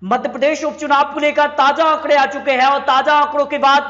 मध्य प्रदेश उपचुनाव को लेकर ताजा आंकड़े आ चुके हैं और ताजा आंकड़ों के बाद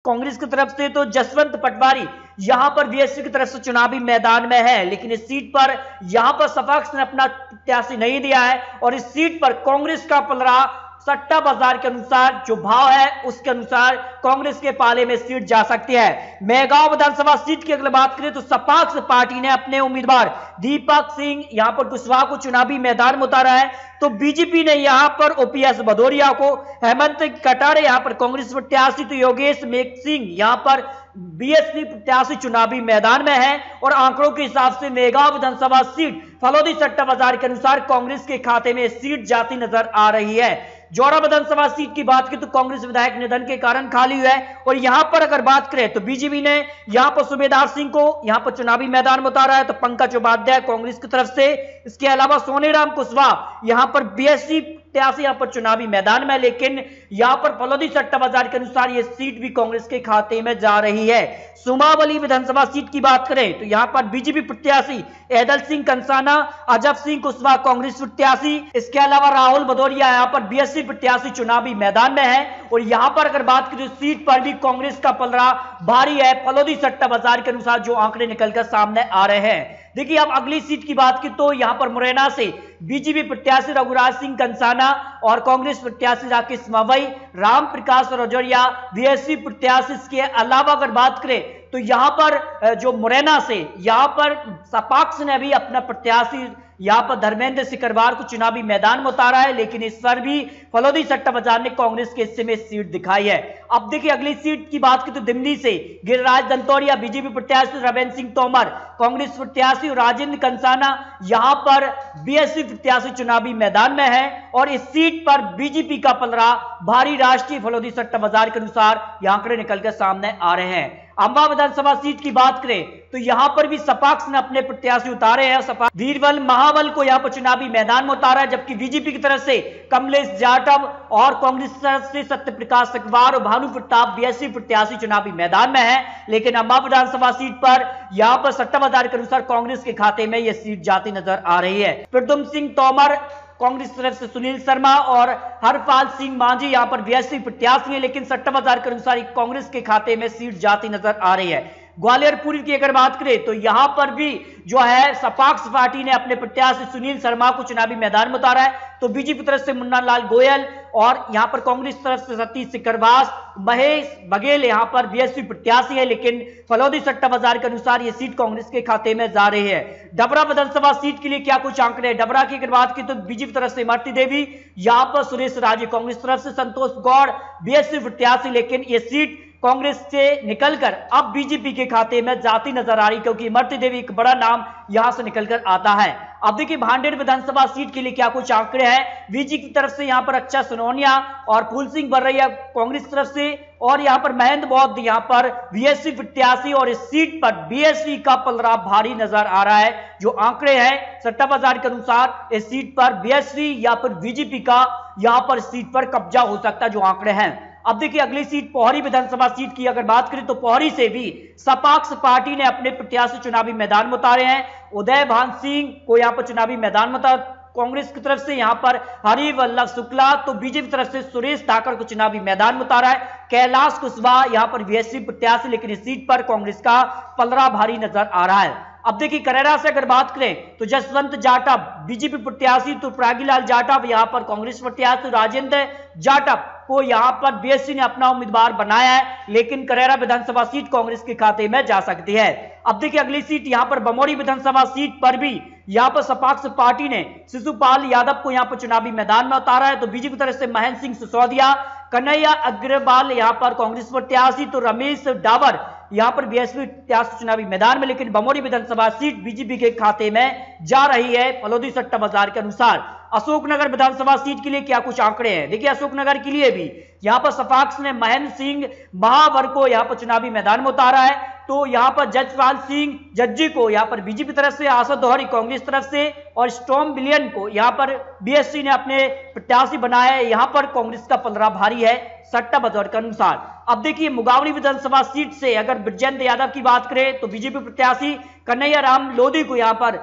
कांग्रेस की तरफ से तो जसवंत पटवारी यहां पर बीएसपी की तरफ से चुनावी मैदान में है, लेकिन इस सीट पर यहां पर सपक्ष ने अपना प्रत्याशी नहीं दिया है और इस सीट पर कांग्रेस का पलड़ा सट्टा बाजार के अनुसार जो भाव है उसके अनुसार कांग्रेस के पाले में सीट जा सकती है। मेहगांव विधानसभा सीट की अगर बात करें तो सपाक्स पार्टी ने अपने उम्मीदवार दीपक सिंह यहां पर कुशवाहा को चुनावी मैदान में उतारा है, तो बीजेपी ने यहां पर ओपीएस भदौरिया को, हेमंत कटारे यहां पर कांग्रेस प्रत्याशी, तो योगेश मेघ सिंह यहां पर बीएसपी प्रत्याशी चुनावी मैदान में है और आंकड़ों के हिसाब से मेहगांव विधानसभा सीट फलौदी सट्टा बाजार के अनुसार कांग्रेस के खाते में सीट जाती नजर आ रही है। जौरा विधानसभा सीट की बात करें तो कांग्रेस विधायक निधन के कारण खाली हुआ है और यहां पर अगर बात करें तो बीजेपी ने यहां पर सूबेदार सिंह को यहां पर चुनावी मैदान में उतारा है, तो पंकज उपाध्याय कांग्रेस की तरफ से, इसके अलावा सोनीराम कुशवाहा यहां पर बीएसपी प्रत्याशी यहां पर चुनावी मैदान में, लेकिन यहां पर फलौदी सट्टा बाजार के अनुसार यह सीट भी कांग्रेस के खाते में जा रही है। सुमावली विधानसभा सीट की बात करें तो यहां पर बीजेपी प्रत्याशी ऐदल सिंह कंसाना, अजब सिंह कुशवाहा कांग्रेस प्रत्याशी, इसके अलावा राहुल भदौरिया यहां पर बीएसपी प्रत्याशी चुनावी मैदान में है और यहां पर अगर बात करें सीट पर भी कांग्रेस का पलड़ा भारी है फलौदी सट्टा बाजार के अनुसार जो आंकड़े निकलकर सामने आ रहे हैं। देखिए अब अगली सीट की बात की तो यहां पर मुरैना से बीजेपी प्रत्याशी रघुराज सिंह कंसाना और कांग्रेस प्रत्याशी राकेश मवई, राम प्रकाश रजौरिया बीएसपी प्रत्याशी, इसके अलावा अगर बात करें तो यहां पर जो मुरैना से यहां पर सपाक्स ने भी अपना प्रत्याशी यहां पर धर्मेंद्र सिकरवार को चुनावी मैदान में उतारा है, लेकिन इस पर भी फलौदी सट्टा बाजार ने कांग्रेस के हिस्से में सीट दिखाई है। अब देखिए अगली सीट की बात की तो दिमनी से गिरिराज दंतोरिया बीजेपी प्रत्याशी, रविंद्र सिंह तोमर कांग्रेस प्रत्याशी, राजेंद्र कंसाना यहां पर बीएसपी प्रत्याशी चुनावी मैदान में है और इस सीट पर बीजेपी का पलड़ा भारी राष्ट्रीय फलौदी सट्टा बाजार के अनुसार यह आंकड़े निकलकर सामने आ रहे हैं। अंबा विधानसभा सीट की बात करें तो यहां पर भी सपाक्स ने अपने प्रत्याशी उतारे हैं, सपाक्स वीरबल महाबल को यहां पर चुनावी मैदान में उतारा है, जबकि बीजेपी की तरफ से कमलेश जाटव और कांग्रेस की तरफ से सत्य प्रकाश सिकवार और भानु प्रताप बीएसपी प्रत्याशी चुनावी मैदान में है, लेकिन अंबा विधानसभा सीट पर यहां पर सट्टा बाजार के अनुसार कांग्रेस के खाते में यह सीट जाती नजर आ रही है। प्रद्युम्न सिंह तोमर कांग्रेस की तरफ से, सुनील शर्मा और हरपाल सिंह मांझी यहां पर बीएसपी प्रत्याशी है, लेकिन सट्टा बाजार के अनुसार कांग्रेस के खाते में सीट जाती नजर आ रही है। ग्वालियर पूर्व की अगर बात करें तो यहां पर भी जो है सपाक्स पार्टी ने अपने प्रत्याशी सुनील शर्मा को चुनावी मैदान में उतारा है, तो बीजेपी की तरफ से मुन्ना लाल गोयल और यहां पर कांग्रेस की तरफ से सतीश सिकरवास, महेश बघेल यहां पर बीएसपी प्रत्याशी है, लेकिन फलौदी सट्टा बाजार के अनुसार यह सीट कांग्रेस के खाते में जा रही है। डबरा विधानसभा सीट के लिए क्या कुछ आंकड़े हैं? डबरा की अगर बात की तो बीजेपी तरफ से इमरती देवी, यहां पर सुरेश राजे कांग्रेस तरफ से, संतोष गौड़ बीएसपी प्रत्याशी, लेकिन यह सीट कांग्रेस से निकलकर अब बीजेपी के खाते में जाती नजर आ रही, क्योंकि इमरती देवी एक बड़ा नाम यहां से निकलकर आता है। अब देखिए भांडेर विधानसभा सीट के लिए क्या कुछ आंकड़े हैं। बीजेपी की तरफ से यहां पर अच्छा सोनोनिया और फूल सिंह बर्रैया कांग्रेस की तरफ से, और यहां पर महेंद्र बौद्ध यहां पर बीएसपी प्रत्याशी, और इस सीट पर बीएसपी का पलड़ा भारी नजर आ रहा है। जो आंकड़े हैं सट्टा बाजार के अनुसार इस सीट पर बीएसपी या फिर बीजेपी का यहां पर सीट पर कब्जा हो सकता है, जो आंकड़े हैं। अब देखिए अगली सीट पोहरी विधानसभा सीट की अगर बात करें तो पोहरी से भी सपाक्स पार्टी ने अपने प्रत्याशी चुनावी मैदान में उतारे हैं। उदय भान सिंह को यहां पर चुनावी मैदान में उतारा कांग्रेस की तरफ से, यहां पर हरिवल्लभ शुक्ला, तो बीजेपी की तरफ से सुरेश ठाकर को चुनावी मैदान में उतारा है। कैलाश कुशवाहा यहां पर बीएसपी प्रत्याशी, लेकिन इस सीट पर कांग्रेस का पलड़ा भारी नजर आ रहा है। अब देखिए करेरा से अगर बात करें तो जसवंत जाटव बीजेपी प्रत्याशी, तो प्रागीलाल जाटव यहां पर कांग्रेस प्रत्याशी, राजेंद्र जाटव को यहां पर बीएसपी ने अपना उम्मीदवार बनाया है, लेकिन करेरा विधानसभा सीट कांग्रेस के खाते में जा सकती है। अब देखिए अगली सीट यहां पर बमोरी विधानसभा सीट पर भी यहां पर सपाक्स पार्टी ने शिशुपाल यादव को यहां पर चुनावी मैदान में उतारा है, तो बीजेपी की तरफ से महेंद्र सिंह सिसोदिया, कन्हैया अग्रवाल यहां पर कांग्रेस प्रत्याशी, तो रमेश डावर यहां पर बीएसपी प्रत्याशी चुनावी मैदान में, लेकिन बमोरी विधानसभा सीट बीजेपी के खाते में जा रही है फलौदी सट्टा बाजार के अनुसार। अशोकनगर विधानसभा सीट के लिए क्या कुछ आंकड़े हैं। देखिए अशोकनगर के लिए भी यहां पर सपाक्स ने महेंद्र सिंह महावर को यहां पर चुनावी मैदान में उतारा है। तो यहां पर जसपाल सिंह जज्जी को यहां पर बीजेपी तरफ से, आशा दोहरी कांग्रेस तरफ से और स्टॉम विलियन को यहां पर बीएसपी ने अपने प्रत्याशी बनाया है। यहां पर कांग्रेस का पलड़ा भारी है सट्टा बाजार के अनुसार। अब देखिए मुगावली विधानसभा सीट से अगर ब्रजेंद्र यादव की बात करें तो बीजेपी प्रत्याशी कन्हैया राम लोधी को यहां पर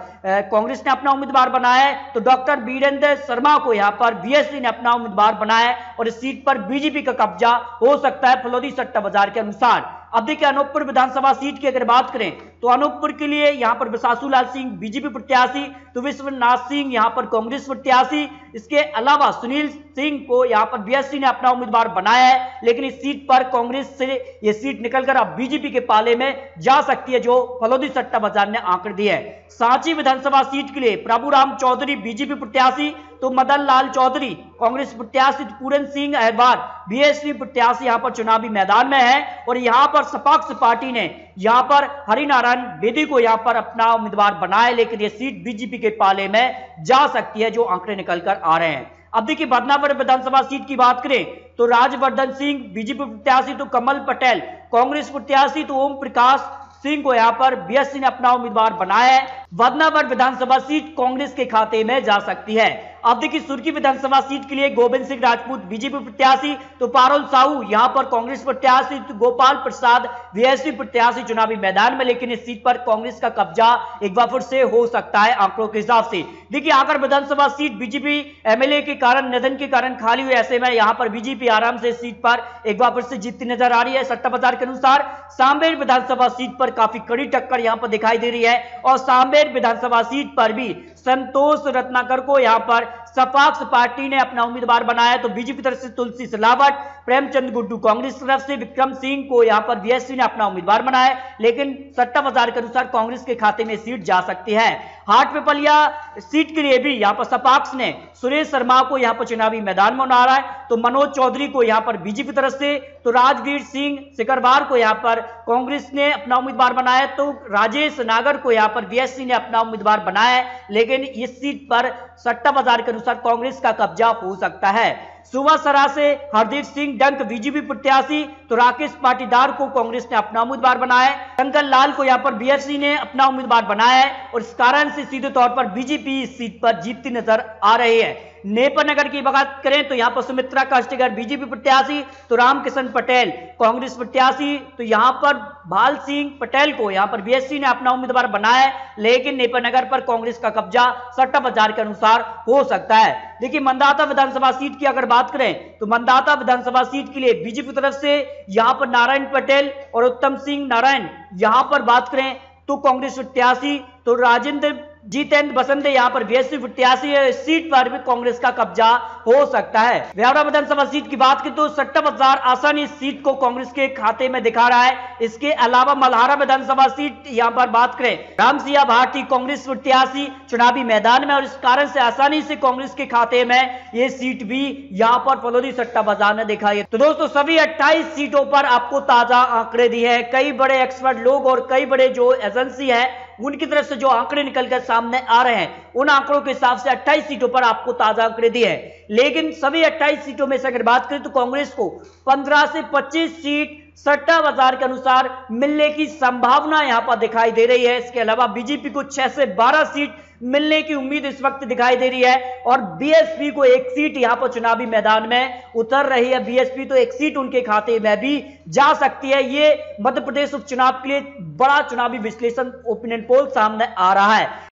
कांग्रेस ने अपना उम्मीदवार बनाया है। तो डॉक्टर वीरेंद्र शर्मा को यहां पर बीएसपी ने अपना उम्मीदवार बनाया है और इस सीट पर बीजेपी का कब्जा हो सकता है फलौदी सट्टा बाजार के अनुसार। अब देखिए अनूपपुर विधानसभा सीट की अगर बात करें तो अनूपपुर के लिए यहां पर विशासु लाल सिंह बीजेपी प्रत्याशी, तो विश्वनाथ सिंह यहां पर कांग्रेस प्रत्याशी। इसके अलावा सुनील सिंह को यहां पर बीएसपी ने अपना उम्मीदवार बनाया है, लेकिन इस सीट पर कांग्रेस से यह सीट निकलकर अब बीजेपी के पाले में जा सकती है, जो फलौदी सट्टा बाजार ने आंकड़े दिए है। सांची विधानसभा सीट के लिए प्रभुराम चौधरी बीजेपी प्रत्याशी, तो मदन लाल चौधरी कांग्रेस प्रत्याशी, पूरन सिंह अहरवार बीएसपी प्रत्याशी यहां पर चुनावी मैदान में है। और यहां पर सपाक्स पार्टी ने यहां पर हरिनारायण बेदी को यहां पर अपना उम्मीदवार बनाया, लेकिन यह सीट बीजेपी के पाले में जा सकती है, जो आंकड़े निकलकर आ रहे हैं। अब देखिए बदनापुर विधानसभा सीट की बात करें तो राजवर्धन सिंह बीजेपी प्रत्याशी, तो कमल पटेल कांग्रेस प्रत्याशी, तो ओम प्रकाश सिंह को यहां पर बीएसपी ने अपना उम्मीदवार बनाया है। बदनापुर विधानसभा सीट कांग्रेस के खाते में जा सकती है। अब देखिए सुर्खी विधानसभा सीट के लिए गोविंद सिंह राजपूत बीजेपी प्रत्याशी, तो पारुल साहू यहां पर कांग्रेस प्रत्याशी, तो गोपाल प्रसाद बीएसपी प्रत्याशी चुनावी मैदान में, लेकिन इस सीट पर कांग्रेस का कब्जा एक बार फिर से हो सकता है आंकड़ों के हिसाब से। देखिए आगर विधानसभा सीट बीजेपी एमएलए के कारण, निधन के कारण खाली हुई, ऐसे में यहां पर बीजेपी आराम से इस सीट पर एक बार फिर से जीतती नजर आ रही है सट्टा बाजार के अनुसार। सांबेर विधानसभा सीट पर काफी कड़ी टक्कर यहां पर दिखाई दे रही है और सांबेर विधानसभा सीट पर भी संतोष रत्नाकर को यहां पर सपाक्स पार्टी ने अपना उम्मीदवार बनाया है। तो बीजेपी तरफ से तुलसी सिलावट, प्रेमचंद गुड्डू कांग्रेस तरफ से, विक्रम सिंह को यहां पर बीएसपी ने अपना उम्मीदवार बनाया है, लेकिन सट्टा बाजार के अनुसार कांग्रेस के खाते में सीट जा सकती है। हाटपिपलिया सीट के लिए भी यहां पर सपाक्स ने सुरेश शर्मा को यहां पर चुनावी मैदान में उतारा है, तो मनोज चौधरी को यहां पर बीजेपी तरफ से, तो राजवीर सिंह सिकरवार को यहां पर कांग्रेस ने अपना उम्मीदवार बनाया है, तो राजेश नागर को यहां पर बीएसपी ने अपना उम्मीदवार बनाया है, लेकिन इस सीट पर सट्टा बाजार के अनुसार कांग्रेस का कब्जा हो सकता है। सुवासरा से हरदीप सिंह डंक बीजेपी प्रत्याशी, तो राकेश पाटीदार को कांग्रेस ने अपना उम्मीदवार बनाया है, शंकर लाल को यहां पर बीएसपी ने अपना उम्मीदवार बनाया है और इस कारण से सीधे तौर पर बीजेपी इस सीट पर जीतती नजर आ रही है। नेपानगर की बात करें तो यहां पर सुमित्रा काष्टिगर बीजेपी प्रत्याशी, तो रामकिशन पटेल कांग्रेस प्रत्याशी, तो यहां पर भाल सिंह पटेल को यहां पर बीएसपी ने अपना उम्मीदवार बनाया है, लेकिन नेपानगर पर कांग्रेस का कब्जा सट्टा बाजार के अनुसार हो सकता है। देखिए मंदाता विधानसभा सीट की अगर बात करें तो मंदाता विधानसभा सीट के लिए बीजेपी तरफ से यहां पर नारायण पटेल और उत्तम सिंह नारायण, यहां पर बात करें तो कांग्रेस प्रत्याशी, तो राजेंद्र जीतेंद्र बसंते यहां पर बीएसपी प्रत्याशी है। इस सीट पर भी कांग्रेस का कब्जा हो सकता है। ब्यावरा विधानसभा सीट की बात करें तो सट्टा बाजार आसानी इस सीट को कांग्रेस के खाते में दिखा रहा है। इसके अलावा मल्हारा विधानसभा सीट यहां पर बात करें, रामसिया भारती कांग्रेस प्रत्याशी चुनावी मैदान में और इस कारण से आसानी से कांग्रेस के खाते में ये सीट भी यहां पर फलौदी सट्टा बाजार ने दिखाई है। तो दोस्तों सभी 28 सीटों पर आपको ताजा आंकड़े दिए हैं। कई बड़े एक्सपर्ट लोग और कई बड़े जो एजेंसी है उनकी तरफ से जो आंकड़े निकलकर सामने आ रहे हैं, उन आंकड़ों के हिसाब से 28 सीटों पर आपको ताजा आंकड़े दिए हैं। लेकिन सभी 28 सीटों में से अगर बात करें तो कांग्रेस को 15 से 25 सीट सट्टा बाजार के अनुसार मिलने की संभावना यहां पर दिखाई दे रही है। इसके अलावा बीजेपी को 6 से 12 सीट मिलने की उम्मीद इस वक्त दिखाई दे रही है और बीएसपी को एक सीट यहां पर चुनावी मैदान में उतर रही है। बीएसपी तो एक सीट उनके खाते में भी जा सकती है। ये मध्य प्रदेश उपचुनाव के लिए बड़ा चुनावी विश्लेषण ओपिनियन पोल सामने आ रहा है।